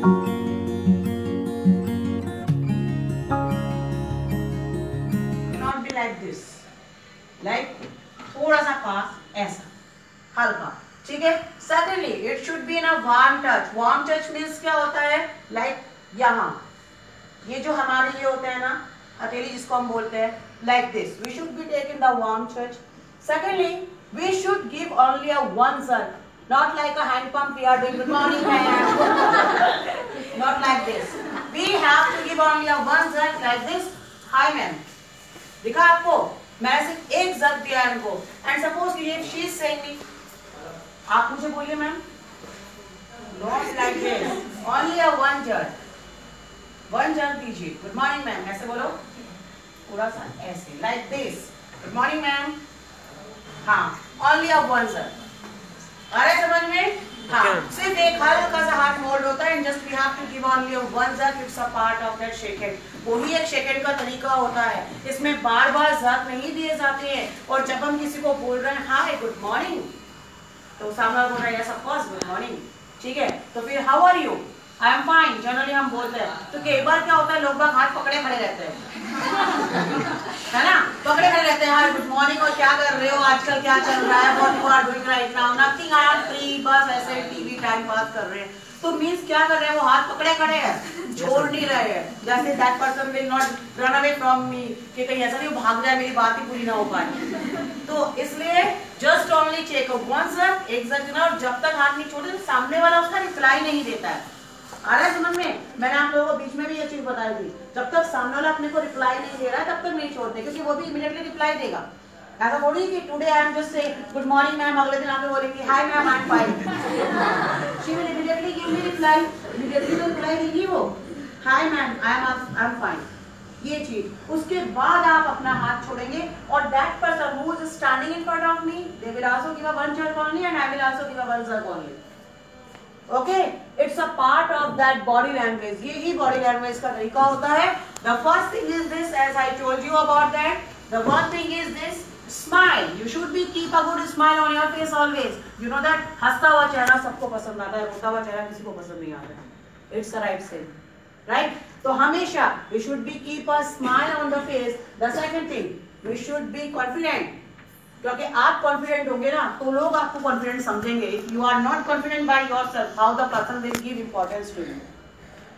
Not be like this, like थोड़ा सा पास ऐसा हल्का, ठीक है। Secondly, it should be in a warm touch. Warm touch means क्या होता है, like यहाँ ये जो हमारे ये होते हैं ना हथेली जिसको हम बोलते हैं, like this. We should be taking the warm touch. Secondly, we should give only a one jerk, not like a hand pump we are doing. Good morning, ma'am. Not like this. We have to give only a one jerk like this. Hi, ma'am. दिखा आपको, मैंने सिर्फ एक jerk दिया है इनको. And suppose if she is saying me, आप मुझे बोलिए ma'am, not like this, only a one jerk. One jerk दीजिए. गुड मॉर्निंग मैम, ऐसे बोलो, थोड़ा सा ऐसे, like this. Good morning ma'am. हाँ, ओनली अ वन जर्क. आ रहा है समझ में? हाँ, सिर्फ एक हल्का सा हाथ मोल्ड होता है. Just we have to give only a one jerk. It's a part of that shake. वही एक शेक का तरीका होता है. इसमें बार बार जर्क नहीं दिए जाते हैं. और जब हम किसी को बोल रहे हैं हाय गुड मॉर्निंग, तो सामने बोल रहा है yes of course good morning, ठीक है. तो फिर how are you, I am fine, generally हम बोलते हैं. तो कई बार क्या होता है, लोग बाग हाथ पकड़े खड़े रहते हैं है ना, पकड़े खड़े रहते हैं. हाय गुड मॉर्निंग, और क्या कर रहे हो, आजकल क्या चल रहा है, what you are doing right now, nothing, I am free, बस ऐसे टीवी टाइम पास कर रहे हैं. तो मींस क्या कर रहे हैं, वो हाथ पकड़े खड़े हैं, छोड़ नहीं रहे हैं. जैसे that person will not run away from me, कि कहीं ऐसा नहीं भाग जाए, मेरी बात ही पूरी ना हो पाए. तो इसलिए just only check one sir, एक सर, और जब तक हाथ नहीं छोड़े सामने वाला उसका रिप्लाई नहीं देता है. आ रहा है समझ में? मैंने आप लोगों को बीच में भी ये चीज बताई थी. जब तक सामने वाला अपने को रिप्लाई नहीं दे रहा है तब तक नहीं छोड़ते, क्योंकि वो भी इमीडिएटली रिप्लाई देगा. ऐसा थोड़ी कि today I am just say good morning ma'am, अगले दिन आपको बोलेंगे hi ma'am I am fine. She will immediately give me reply. Immediately तो रिप्लाई देगी वो, hi ma'am I am fine, ये चीज. उसके बाद आप अपना हाथ छोड़ेंगे और that person who is standing in front of me, they will also give a one jerk only and I will also give a one jerk only. Okay, it's a part of that body language. ये ही body language का तरीका होता है. The first thing is this, as I told you about that. The one thing is this, smile. You should be keep a good smile on your face always. You know that हंसता हुआ चेहरा सबको पसंद आता है, रोता हुआ चेहरा किसी को पसंद नहीं आता है. It's the right thing, right? तो हमेशा we should be keep a smile on the face. The second thing, we should be confident. क्योंकि आप कॉन्फिडेंट होंगे ना तो लोग आपको कॉन्फिडेंट समझेंगे. If you are not confident by yourself, how the person will give importance to you.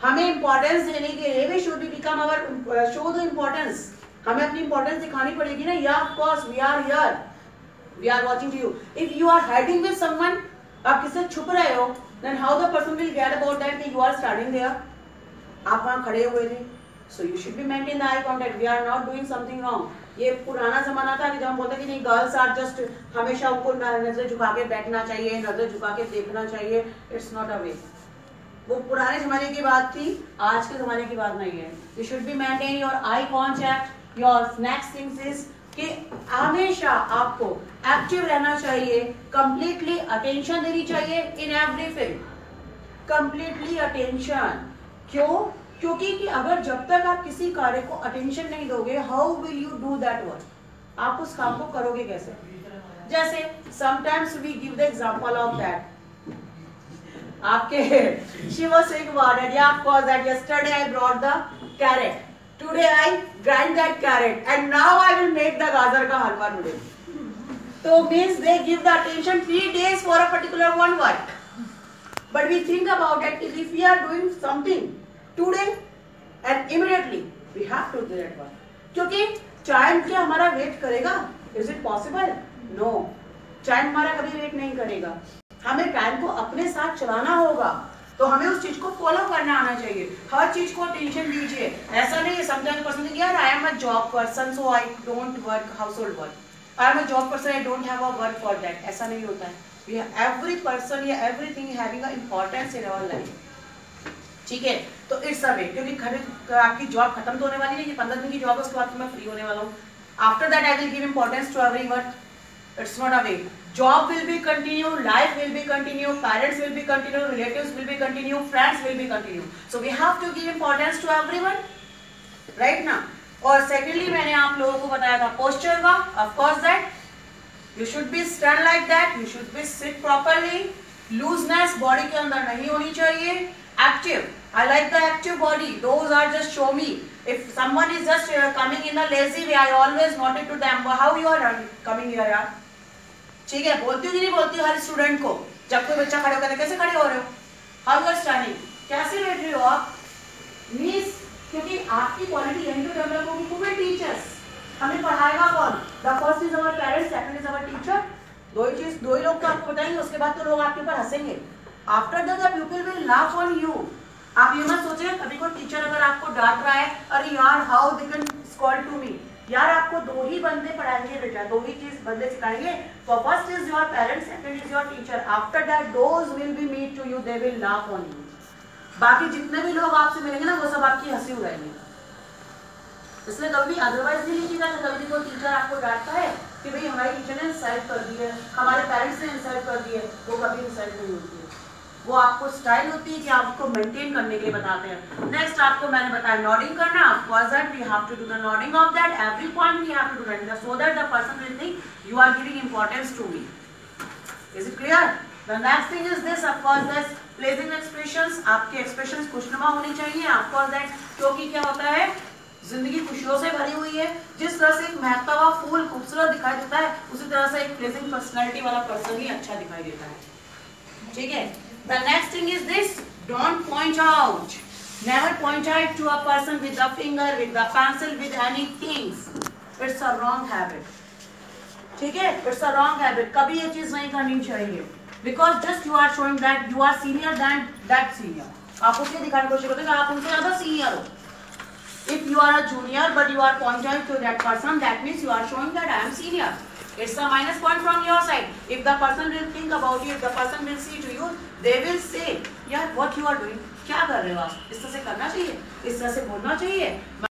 हमें importance देने के लिए we should be become our show the importance. हमें अपनी इंपॉर्टेंस दिखानी पड़ेगी ना. या of course we are here, we are watching to you. If you are hiding with someone, आप किससे छुप रहे हो, then how the person will get about that कि यू आर स्टैंडिंग देयर, आप वहां खड़े हुए थे. So you should be maintain the eye contact. We are not doing something wrong. ये पुराना जमाना था कि जब हम बोलते कि नहीं गर्ल्स आर जस्ट हमेशा उनको नजर झुका के बैठना चाहिए, नजर झुका के देखना चाहिए. इट्स नॉट अ वे. वो पुराने जमाने की बात थी, आज के जमाने की बात नहीं है. You should be maintain your eye contact. Your next things is कि हमेशा आपको एक्टिव रहना चाहिए, कंप्लीटली अटेंशन देनी चाहिए इन एवरीथिंग. Completely attention. क्यों? क्योंकि कि अगर जब तक आप किसी कार्य को अटेंशन नहीं दोगे, how will you do that work? आप उस काम को करोगे कैसे? जैसे sometimes we give the example of that. आपके she was saying about it. Yeah, of course that yesterday I brought the carrot. Today I grind that carrot and now I will make the gajar ka halwa today. So means they give the attention 3 days for a particular one work. But we think about it, if we are doing something today and immediately we have to do that work. क्योंकि time क्या हमारा wait करेगा? Is it possible? No. Time हमारा कभी wait नहीं करेगा. हमें time को अपने साथ चलाना होगा. तो हमें उस चीज को फॉलो करना आना चाहिए. हर चीज को टेंशन दीजिए. ऐसा नहीं है समटाइम्स पर्सन थिंक यार I am a job person so I don't work household work. I am a job person I don't have a work for that. ऐसा नहीं होता है. एवरी पर्सन या everything having a importance in our life. ठीक है, तो it's a वे. क्योंकि आपकी जॉब खत्म तो होने वाली नहीं. 15 दिन की जॉब है, उसके बाद मैं फ्री होने वाला हूँ. After that I will give importance to every work. It's not a way. Job will be continue, life will be continue, parents will be continue, relatives will be continue, friends will be continue. So we have to give importance to everyone, right now. और secondly मैंने आप लोगों को बताया था posture का. Of course that you should be stand like that, you should be sit properly. Looseness body के अंदर नहीं होनी चाहिए. Active. I like the active body. Those are just show me. If someone is just coming in a lazy way, I always note it to them. How you are coming here यार? ठीक है, बोलती हूँ कि नहीं बोलती हूँ हर student को, जब कोई बच्चा खड़े होकर कैसे खड़े हो रहे हो, हाउ यू आर स्टैंडिंग, कैसे बैठ रहे हो आप, मीन्स क्योंकि आपकी क्वालिटी यहीं तो डेवलप होगी। टू बी टीचर्स, हमें पढ़ाएगा कौन, the first is our parents, second is our teacher. दो ही लोग तो आपको बताएंगे, उसके बाद तो लोग आपके ऊपर हंसेंगे। After that the people will laugh on you. आप ये मत सोचिए कभी कोई टीचर अगर आपको डांट रहा है, अरे यार how they can scold to me, यार आपको दो ही बंदे पढ़ाएंगे बेटा, दो ही चीज बंदे सिखाएंगे। तो first is your parents, second is your teacher. After that those will be meet to you, they will laugh on you. बाकी जितने भी लोग आपसे मिलेंगे ना, वो सब आपकी हंसी उड़ाएंगे। इसलिए कभी भी अदरवाइज नहीं लिखिएगा कि कभी कोई टीचर आपको डांटता है कि भाई हमारे टीचर ने इंसल्ट कर दी है, हमारे पेरेंट्स ने इंसल्ट कर दी है, वो कभी इंसल्ट नहीं होती है। वो आपको स्टाइल होती है कि आपको मेंटेन करने के लिए बताते हैं। नेक्स्ट आपको मैंने बताया नॉडिंग करना, for that we have to do the nodding of that, every point we have to do that so that the person will think you are giving importance to me. Is it clear? The next thing is this, of course this pleasing expressions, आपके expressions खुशनुमा होनी चाहिए। Of course that, क्योंकि क्या होता है, जिंदगी खुशियों से भरी हुई है। जिस तरह से एक महकता हुआ फूल खूबसूरत दिखाई देता है, उसी तरह से एक प्लेजिंग पर्सनैलिटी वाला पर्सन ही अच्छा दिखाई देता है। ठीक है? The next thing is this, don't point out. Never point out to a person with the finger, with the pencil, with any things. It's a wrong habit. ठीक है? It's a wrong habit. कभी ये चीज नहीं करनी चाहिए। Because just you are showing that you are senior than that senior. आप उसके दिखाने की कोशिश करते हैं कि आप उनसे ज्यादा सीनियर हो। If you are a junior but you are pointing to that person, that means you are showing that I am senior. It's a minus point from your side. If the person will think about you, if the person will see to you, they will say, यार what you are doing, क्या कर रहे हो आप, इस तरह से करना चाहिए, इस तरह से बोलना चाहिए।